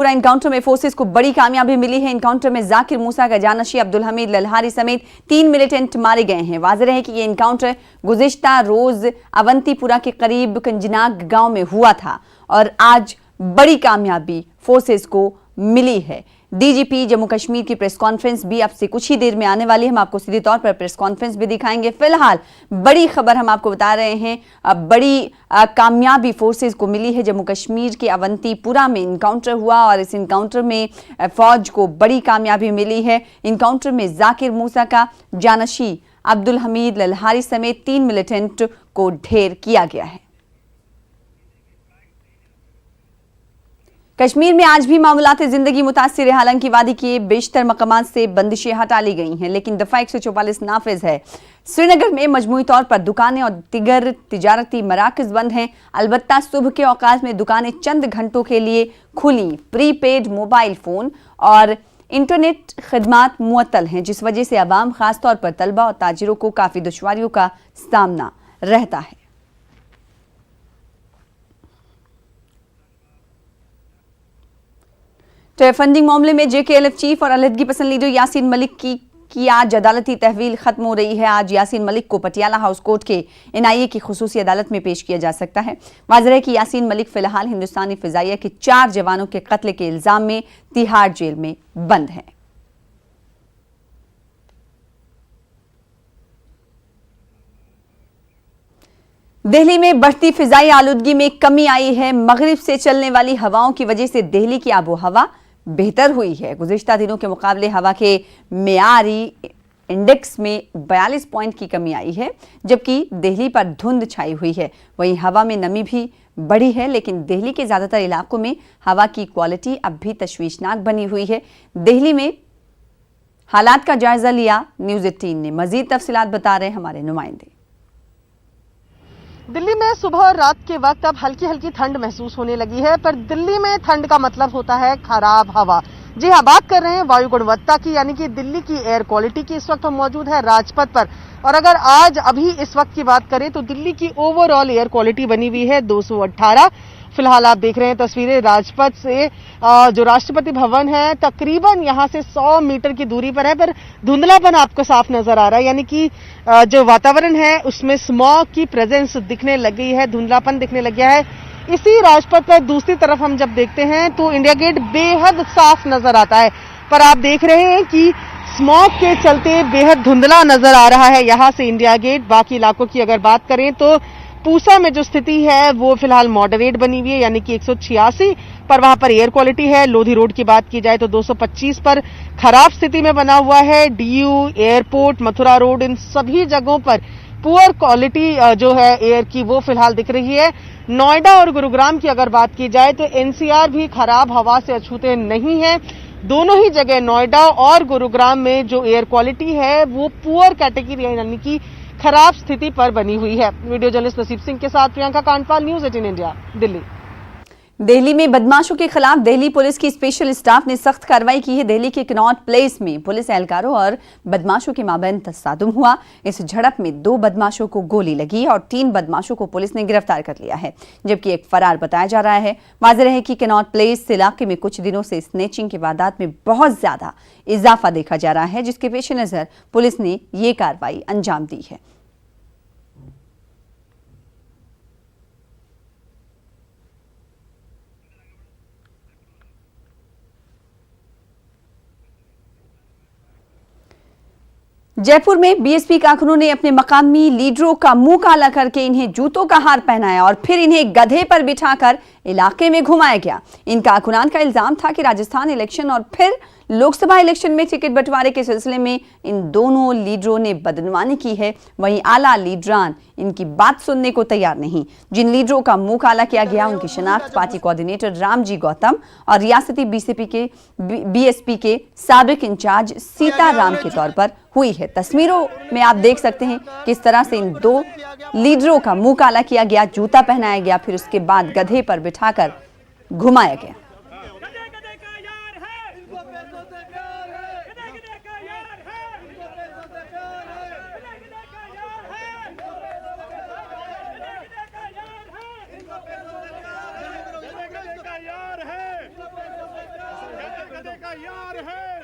पूरा इनकाउंटर में फोर्सेस को बड़ी कामयाबी मिली है। इनकाउंटर में जाकिर मूसा का जानशी अब्दुल हमीद ललहारी समेत 3 मिलिटेंट मारे गए हैं। वाज़ेह है कि यह इनकाउंटर गुज़िश्ता रोज अवंतीपुरा के करीब कंजनाग गांव में हुआ था और आज बड़ी कामयाबी फोर्सेस को मिली है। डीजीपी जम्मू कश्मीर की प्रेस कॉन्फ्रेंस भी अब से कुछ ही देर में आने वाली है। हम आपको सीधे तौर पर प्रेस कॉन्फ्रेंस भी दिखाएंगे। फिलहाल बड़ी खबर हम आपको बता रहे हैं, बड़ी कामयाबी फोर्सेस को मिली है। जम्मू कश्मीर के अवंतीपुरा में इनकाउंटर हुआ और इस इनकाउंटर में फौज को बड़ी कामयाबी मिली है। इनकाउंटर में जाकिर मूसा का जानशी अब्दुल हमीद ललहारी समेत 3 मिलिटेंट को ढेर किया गया है। कश्मीर में आज भी मामूलात जिंदगी मुतासिर है। हालांकि वादी के बेशतर मकामात से बंदिशें हटा ली गई हैं, लेकिन दफा 144 नाफिज है। श्रीनगर में मजमूई तौर पर दुकानें और दिगर तिजारती मराकज बंद हैं। अलबत्ता सुबह के औकात में दुकानें चंद घंटों के लिए खुली। प्रीपेड मोबाइल फोन और इंटरनेट खदमात मुअत्तल हैं, जिस वजह से अवाम खासतौर पर तलबा और ताजिरों को काफी दुश्वारियों का सामना रहता है। टेरर फंडिंग मामले में जेकेएलएफ चीफ और अलहदगी पसंद लीडर यासीन मलिक की आज अदालती तहवील खत्म हो रही है। आज यासीन मलिक को पटियाला हाउस कोर्ट के एनआईए की खुसूसी अदालत में पेश किया जा सकता है। वाज़ेह है कि यासीन मलिक फिलहाल हिंदुस्तानी फिजाइया के 4 जवानों के कत्ल के इल्जाम में तिहाड़ जेल में बंद है। दिल्ली में बढ़ती फिजाई आलूदगी में कमी आई है। मगरिब से चलने वाली हवाओं की वजह से दिल्ली की आबो हवा बेहतर हुई है। गुज़िश्ता दिनों के मुकाबले हवा के मेयारी इंडेक्स में 42 पॉइंट की कमी आई है, जबकि दिल्ली पर धुंध छाई हुई है। वहीं हवा में नमी भी बढ़ी है, लेकिन दिल्ली के ज्यादातर इलाकों में हवा की क्वालिटी अब भी तशवीशनाक बनी हुई है। दिल्ली में हालात का जायजा लिया न्यूज़ 18 ने। मजीद तफसीलात बता रहे हमारे नुमाइंदे। दिल्ली में सुबह और रात के वक्त अब हल्की हल्की ठंड महसूस होने लगी है, पर दिल्ली में ठंड का मतलब होता है खराब हवा। जी हाँ, बात कर रहे हैं वायु गुणवत्ता की, यानी कि दिल्ली की एयर क्वालिटी की। इस वक्त हम मौजूद है राजपथ पर, और अगर आज अभी इस वक्त की बात करें तो दिल्ली की ओवरऑल एयर क्वालिटी बनी हुई है 218। फिलहाल आप देख रहे हैं तस्वीरें राजपथ से। जो राष्ट्रपति भवन है तकरीबन यहां से 100 मीटर की दूरी पर है, पर धुंधलापन आपको साफ नजर आ रहा है, यानी कि जो वातावरण है उसमें स्मॉग की प्रेजेंस दिखने लग गई है, धुंधलापन दिखने लग गया है। इसी राजपथ पर दूसरी तरफ हम जब देखते हैं तो इंडिया गेट बेहद साफ नजर आता है, पर आप देख रहे हैं कि स्मॉग के चलते बेहद धुंधला नजर आ रहा है यहां से इंडिया गेट। बाकी इलाकों की अगर बात करें तो पूसा में जो स्थिति है वो फिलहाल मॉडरेट बनी हुई है, यानी कि 186 पर वहां पर एयर क्वालिटी है। लोधी रोड की बात की जाए तो 225 पर खराब स्थिति में बना हुआ है। डीयू, एयरपोर्ट, मथुरा रोड, इन सभी जगहों पर पुअर क्वालिटी जो है एयर की वो फिलहाल दिख रही है। नोएडा और गुरुग्राम की अगर बात की जाए तो एनसीआर भी खराब हवा से अछूते नहीं है। दोनों ही जगह नोएडा और गुरुग्राम में जो एयर क्वालिटी है वो पुअर कैटेगरी यानी कि खराब स्थिति पर बनी हुई है। वीडियो जर्नलिस्ट नसीब सिंह के साथ प्रियंका कांडपाल, न्यूज़ 18 इंडिया, दिल्ली। दिल्ली में बदमाशों के खिलाफ दिल्ली पुलिस की स्पेशल स्टाफ ने सख्त कार्रवाई की है। दिल्ली के कनॉट प्लेस में पुलिस एहलकारों और बदमाशों के माबैन तसादुम हुआ। इस झड़प में 2 बदमाशों को गोली लगी और 3 बदमाशों को पुलिस ने गिरफ्तार कर लिया है, जबकि एक फरार बताया जा रहा है। वाज़ेह है कि कनॉट प्लेस इलाके में कुछ दिनों से स्नेचिंग की वारदात में बहुत ज्यादा इजाफा देखा जा रहा है, जिसके पेश नजर पुलिस ने ये कार्रवाई अंजाम दी है। जयपुर में बीएसपी कारकुनों ने अपने मकामी लीडरों का मुंह काला करके इन्हें जूतों का हार पहनाया और फिर इन्हें गधे पर बिठाकर इलाके में घुमाया गया। इन कारकुनान का इल्जाम था कि राजस्थान इलेक्शन और फिर लोकसभा इलेक्शन में टिकट बंटवारे के सिलसिले में इन दोनों लीडरों ने बदनवानी की है। वहीं आला लीडरान इनकी बात सुनने को तैयार नहीं। जिन लीडरों का मुंह काला किया गया उनकी शनाख्त पार्टी कोऑर्डिनेटर रामजी गौतम और रियासती बीएसपी के साबिक इंचार्ज सीताराम के तौर पर हुई है। तस्वीरों में आप देख सकते हैं किस तरह से इन 2 लीडरों का मुंह काला किया गया, जूता पहनाया गया, फिर उसके बाद गधे पर बिठाकर घुमाया गया। तैयार है